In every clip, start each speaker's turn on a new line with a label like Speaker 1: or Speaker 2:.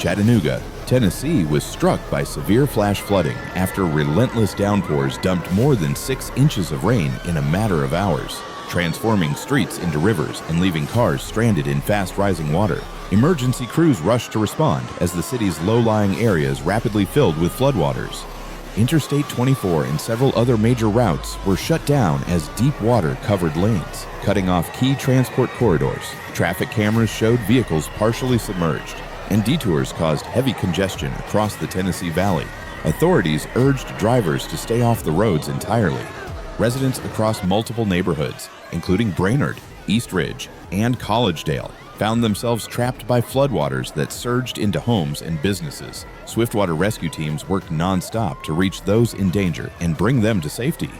Speaker 1: Chattanooga, Tennessee was struck by severe flash flooding after relentless downpours dumped more than 6 inches of rain in a matter of hours, transforming streets into rivers and leaving cars stranded in fast-rising water. Emergency crews rushed to respond as the city's low-lying areas rapidly filled with floodwaters. Interstate 24 and several other major routes were shut down as deep water covered lanes, cutting off key transport corridors. Traffic cameras showed vehicles partially submerged, and detours caused heavy congestion across the Tennessee Valley. Authorities urged drivers to stay off the roads entirely. Residents across multiple neighborhoods, including Brainerd, East Ridge, and Collegedale, found themselves trapped by floodwaters that surged into homes and businesses. Swiftwater rescue teams worked nonstop to reach those in danger and bring them to safety.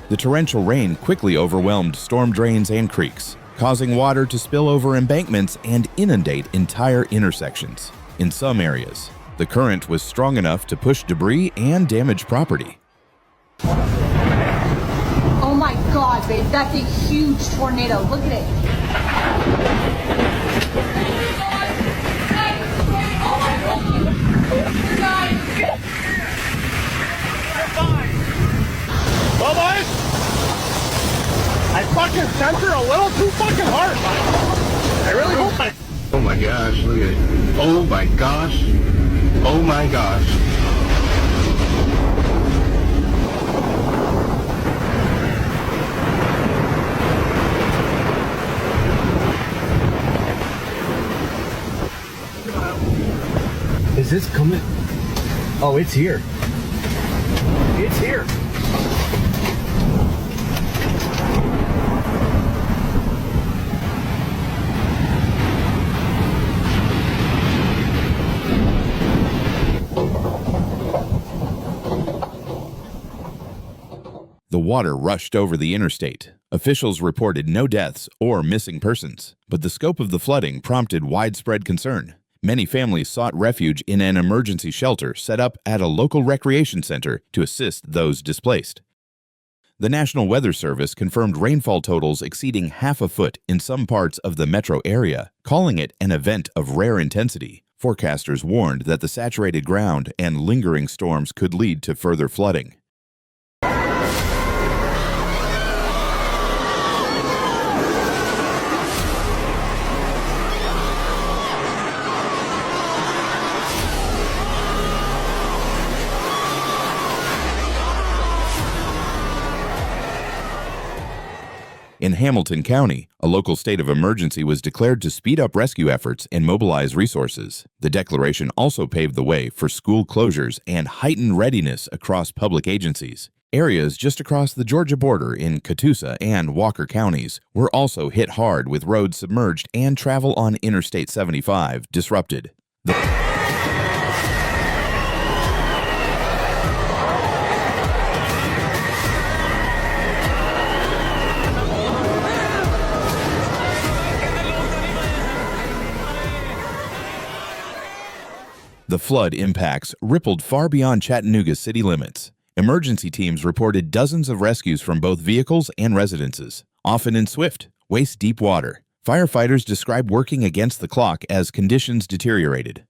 Speaker 1: The torrential rain quickly overwhelmed storm drains and creeks, causing water to spill over embankments and inundate entire intersections. In some areas, the current was strong enough to push debris and damage property.
Speaker 2: Oh my God, babe, that's a huge tornado. Look at it.
Speaker 3: Well, boys, I fucking center a little too fucking hard. I really hope I...
Speaker 4: Oh my gosh, look at it. Oh my gosh. Oh my gosh.
Speaker 3: Is this coming? Oh, it's here. It's here.
Speaker 1: The water rushed over the interstate. Officials reported no deaths or missing persons, but the scope of the flooding prompted widespread concern. Many families sought refuge in an emergency shelter set up at a local recreation center to assist those displaced. The National Weather Service confirmed rainfall totals exceeding half a foot in some parts of the metro area, calling it an event of rare intensity. Forecasters warned that the saturated ground and lingering storms could lead to further flooding. In Hamilton County, a local state of emergency was declared to speed up rescue efforts and mobilize resources. The declaration also paved the way for school closures and heightened readiness across public agencies. Areas just across the Georgia border in Catoosa and Walker counties were also hit hard with roads submerged and travel on Interstate 75 disrupted. The flood impacts rippled far beyond Chattanooga's city limits. Emergency teams reported dozens of rescues from both vehicles and residences, often in swift, waist-deep water. Firefighters described working against the clock as conditions deteriorated.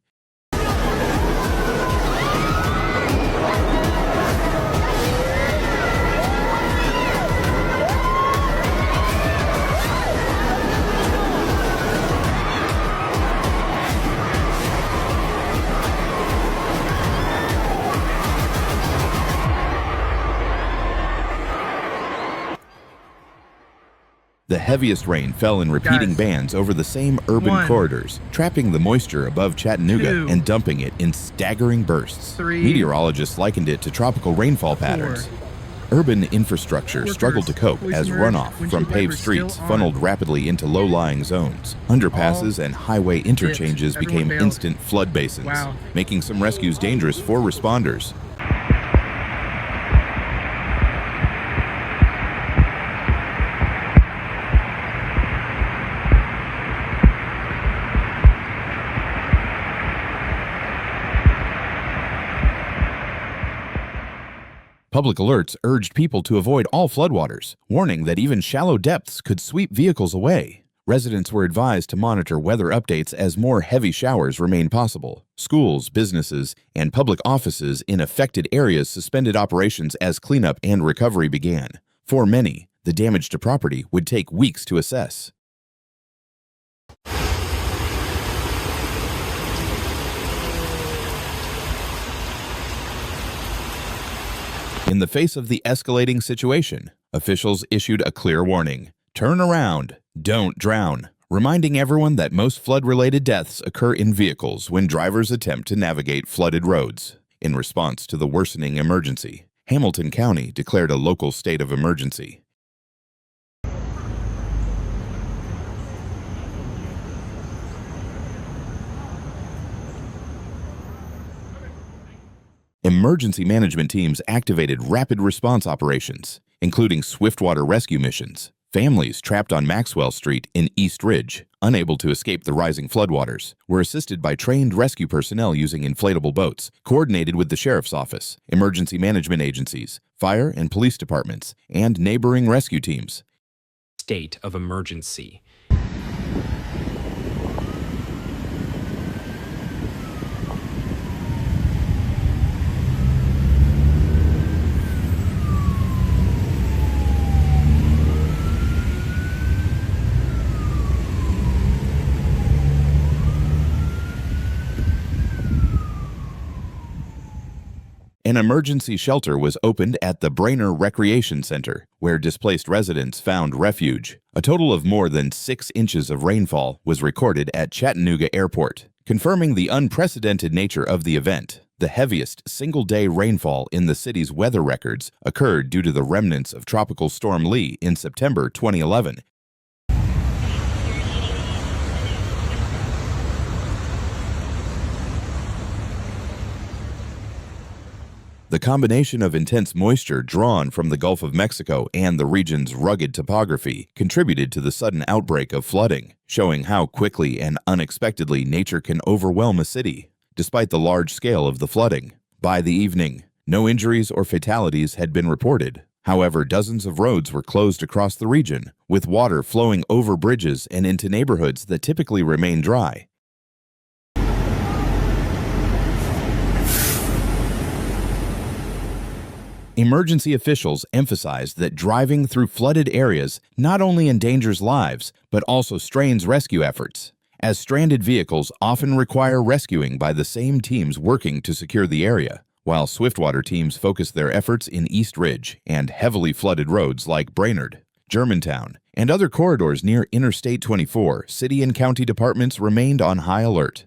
Speaker 1: The heaviest rain fell in repeating bands over the same urban corridors, trapping the moisture above Chattanooga and dumping it in staggering bursts. Meteorologists likened it to tropical rainfall patterns. Urban infrastructure struggled to cope as runoff from paved streets funneled rapidly into low-lying zones. Underpasses and highway interchanges became instant flood basins, making some rescues dangerous for responders. Public alerts urged people to avoid all floodwaters, warning that even shallow depths could sweep vehicles away. Residents were advised to monitor weather updates as more heavy showers remain possible. Schools, businesses, and public offices in affected areas suspended operations as cleanup and recovery began. For many, the damage to property would take weeks to assess. In the face of the escalating situation, officials issued a clear warning. Turn around, don't drown, reminding everyone that most flood-related deaths occur in vehicles when drivers attempt to navigate flooded roads. In response to the worsening emergency, Hamilton County declared a local state of emergency. Emergency management teams activated rapid response operations, including swiftwater rescue missions. Families trapped on Maxwell Street in East Ridge, unable to escape the rising floodwaters, were assisted by trained rescue personnel using inflatable boats, coordinated with the sheriff's office, emergency management agencies, fire and police departments, and neighboring rescue teams.
Speaker 5: State of emergency.
Speaker 1: An emergency shelter was opened at the Brainerd Recreation Center, where displaced residents found refuge. A total of more than 6 inches of rainfall was recorded at Chattanooga Airport, confirming the unprecedented nature of the event. The heaviest single-day rainfall in the city's weather records occurred due to the remnants of Tropical Storm Lee in September 2011. The combination of intense moisture drawn from the Gulf of Mexico and the region's rugged topography contributed to the sudden outbreak of flooding, showing how quickly and unexpectedly nature can overwhelm a city. Despite the large scale of the flooding, by the evening, no injuries or fatalities had been reported. However, dozens of roads were closed across the region, with water flowing over bridges and into neighborhoods that typically remain dry. Emergency officials emphasized that driving through flooded areas not only endangers lives, but also strains rescue efforts, as stranded vehicles often require rescuing by the same teams working to secure the area, while swiftwater teams focus their efforts in East Ridge and heavily flooded roads like Brainerd, Germantown, and other corridors near Interstate 24. City and county departments remained on high alert.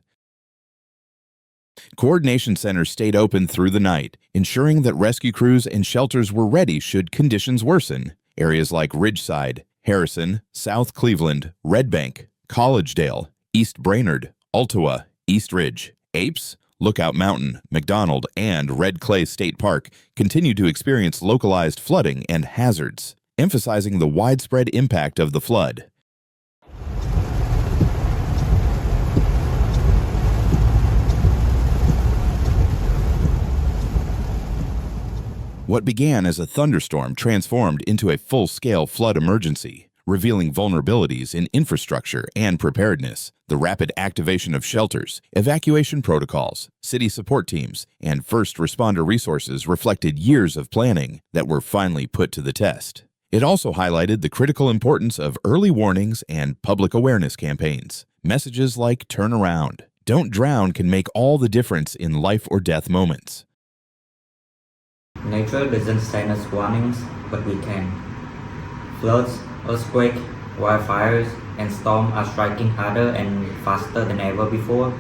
Speaker 1: Coordination centers stayed open through the night, ensuring that rescue crews and shelters were ready should conditions worsen. Areas like Ridgeside, Harrison, South Cleveland, Red Bank, Collegedale, East Brainerd, Altoa, East Ridge, Apes, Lookout Mountain, McDonald, and Red Clay State Park continue to experience localized flooding and hazards, emphasizing the widespread impact of the flood. What began as a thunderstorm transformed into a full-scale flood emergency, revealing vulnerabilities in infrastructure and preparedness. The rapid activation of shelters, evacuation protocols, city support teams, and first responder resources reflected years of planning that were finally put to the test. It also highlighted the critical importance of early warnings and public awareness campaigns. Messages like "turn around," "don't drown" can make all the difference in life or death moments.
Speaker 6: Nature doesn't send us warnings, but we can. Floods, earthquakes, wildfires, and storms are striking harder and faster than ever before.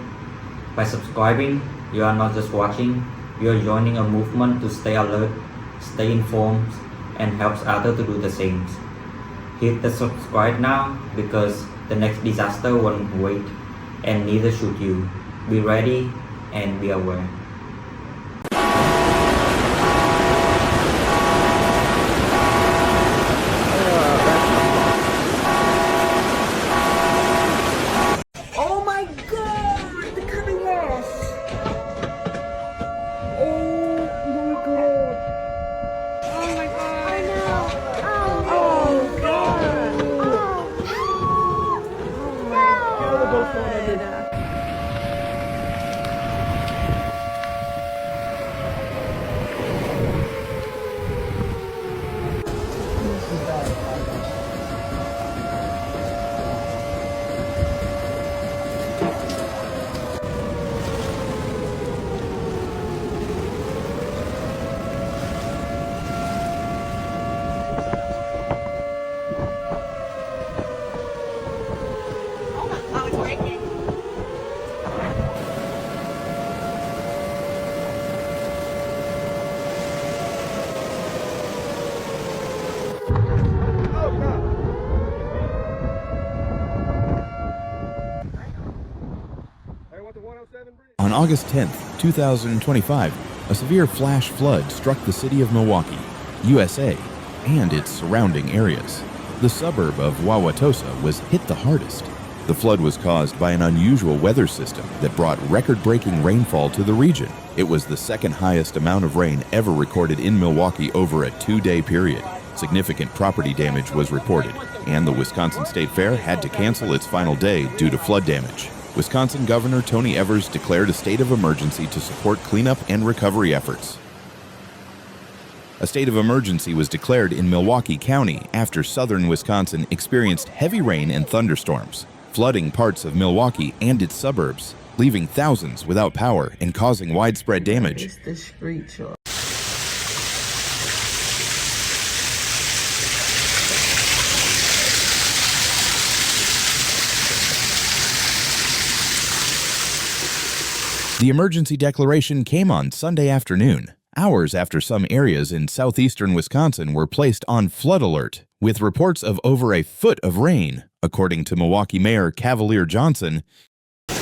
Speaker 6: By subscribing, you are not just watching, you are joining a movement to stay alert, stay informed, and helps others to do the same. Hit the subscribe now, because the next disaster won't wait, and neither should you. Be ready and be aware.
Speaker 2: Oh my god! The coming loss! Oh my god! Oh my god! I know! Oh god!
Speaker 1: On August 10th, 2025, a severe flash flood struck the city of Milwaukee, USA, and its surrounding areas. The suburb of Wauwatosa was hit the hardest. The flood was caused by an unusual weather system that brought record-breaking rainfall to the region. It was the second highest amount of rain ever recorded in Milwaukee over a 2-day period. Significant property damage was reported, and the Wisconsin State Fair had to cancel its final day due to flood damage. Wisconsin Governor Tony Evers declared a state of emergency to support cleanup and recovery efforts. A state of emergency was declared in Milwaukee County after southern Wisconsin experienced heavy rain and thunderstorms, flooding parts of Milwaukee and its suburbs, leaving thousands without power and causing widespread damage.
Speaker 7: It's the street shot.
Speaker 1: The emergency declaration came on Sunday afternoon, hours after some areas in southeastern Wisconsin were placed on flood alert, with reports of over a foot of rain, according to Milwaukee Mayor Cavalier Johnson.
Speaker 8: Bro,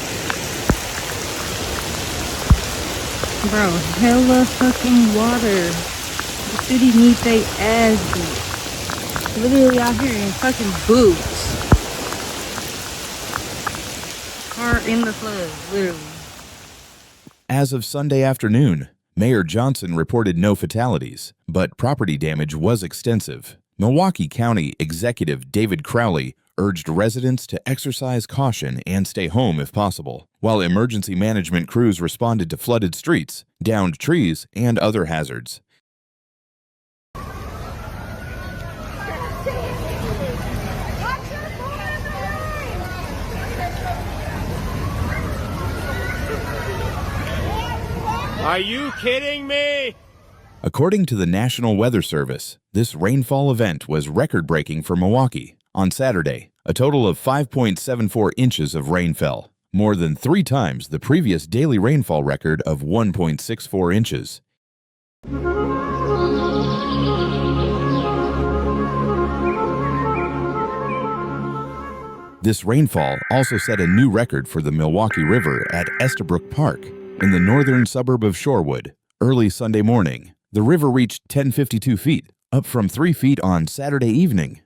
Speaker 8: hella fucking water. The city needs they ass beat. Literally out here in fucking boots. Car in the flood, literally.
Speaker 1: As of Sunday afternoon, Mayor Johnson reported no fatalities, but property damage was extensive. Milwaukee County Executive David Crowley urged residents to exercise caution and stay home if possible, while emergency management crews responded to flooded streets, downed trees, and other hazards.
Speaker 3: Are you kidding me?
Speaker 1: According to the National Weather Service, this rainfall event was record-breaking for Milwaukee. On Saturday, a total of 5.74 inches of rain fell, more than 3 times the previous daily rainfall record of 1.64 inches. This rainfall also set a new record for the Milwaukee River at Estabrook Park, in the northern suburb of Shorewood. Early Sunday morning, the river reached 1052 feet, up from 3 feet on Saturday evening.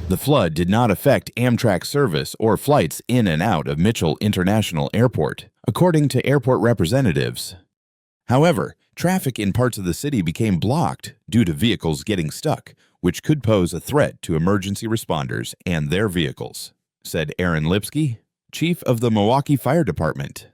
Speaker 1: The flood did not affect Amtrak service or flights in and out of Mitchell International Airport, according to airport representatives. However, traffic in parts of the city became blocked due to vehicles getting stuck, which could pose a threat to emergency responders and their vehicles, said Aaron Lipsky, chief of the Milwaukee Fire Department.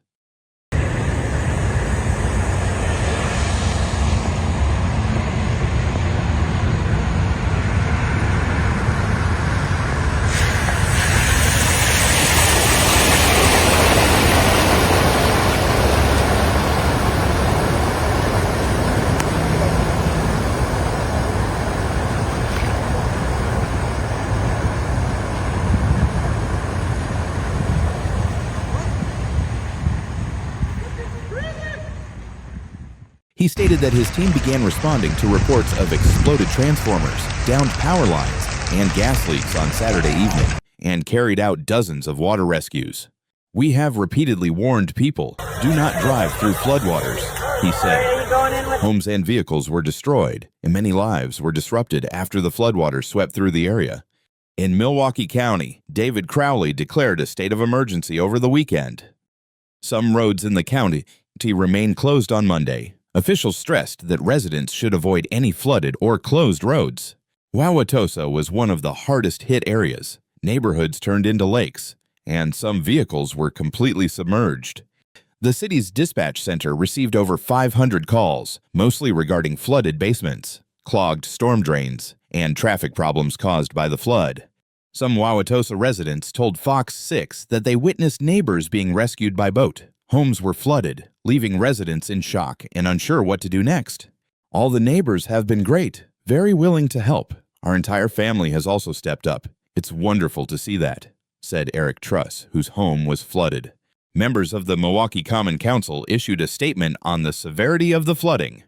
Speaker 1: He stated that his team began responding to reports of exploded transformers, downed power lines, and gas leaks on Saturday evening, and carried out dozens of water rescues. "We have repeatedly warned people, do not drive through floodwaters," he said. Homes and vehicles were destroyed, and many lives were disrupted after the floodwaters swept through the area. In Milwaukee County, David Crowley declared a state of emergency over the weekend. Some roads in the county remain closed on Monday. Officials stressed that residents should avoid any flooded or closed roads. Wauwatosa was one of the hardest hit areas. Neighborhoods turned into lakes, and some vehicles were completely submerged. The city's dispatch center received over 500 calls, mostly regarding flooded basements, clogged storm drains, and traffic problems caused by the flood. Some Wauwatosa residents told Fox 6 that they witnessed neighbors being rescued by boat. Homes were flooded, leaving residents in shock and unsure what to do next. All the neighbors have been great, very willing to help. Our entire family has also stepped up. It's wonderful to see that, said Eric Truss, whose home was flooded. Members of the Milwaukee Common Council issued a statement on the severity of the flooding.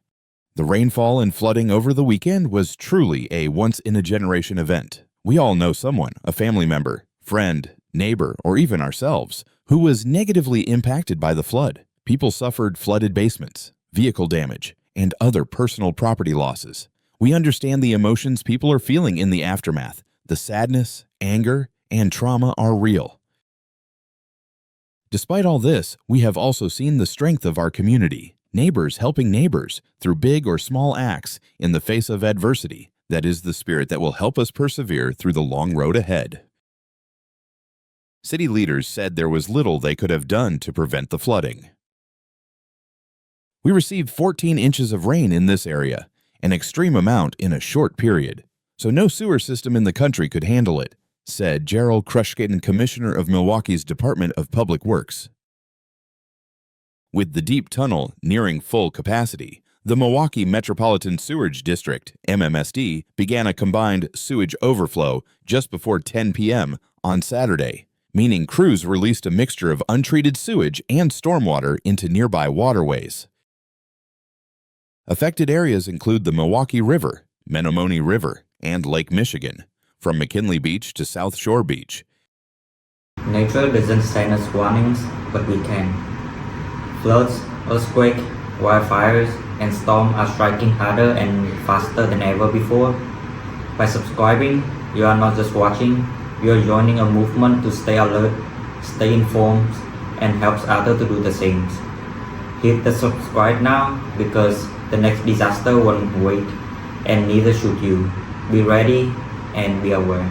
Speaker 1: The rainfall and flooding over the weekend was truly a once-in-a-generation event. We all know someone, a family member, friend, neighbor, or even ourselves, who was negatively impacted by the flood. People suffered flooded basements, vehicle damage, and other personal property losses. We understand the emotions people are feeling in the aftermath. The sadness, anger, and trauma are real. Despite all this, we have also seen the strength of our community, neighbors helping neighbors through big or small acts in the face of adversity. That is the spirit that will help us persevere through the long road ahead. City leaders said there was little they could have done to prevent the flooding. We received 14 inches of rain in this area, an extreme amount in a short period, so no sewer system in the country could handle it, said Gerald Krushkin, Commissioner of Milwaukee's Department of Public Works. With the deep tunnel nearing full capacity, the Milwaukee Metropolitan Sewerage District, MMSD, began a combined sewage overflow just before 10 p.m. on Saturday, meaning crews released a mixture of untreated sewage and stormwater into nearby waterways. Affected areas include the Milwaukee River, Menomonee River, and Lake Michigan, from McKinley Beach to South Shore Beach.
Speaker 6: Nature doesn't send us warnings, but we can. Floods, earthquakes, wildfires, and storms are striking harder and faster than ever before. By subscribing, you are not just watching, you are joining a movement to stay alert, stay informed, and helps others to do the same. Hit the subscribe now because the next disaster won't wait, and neither should you. Be ready and be aware.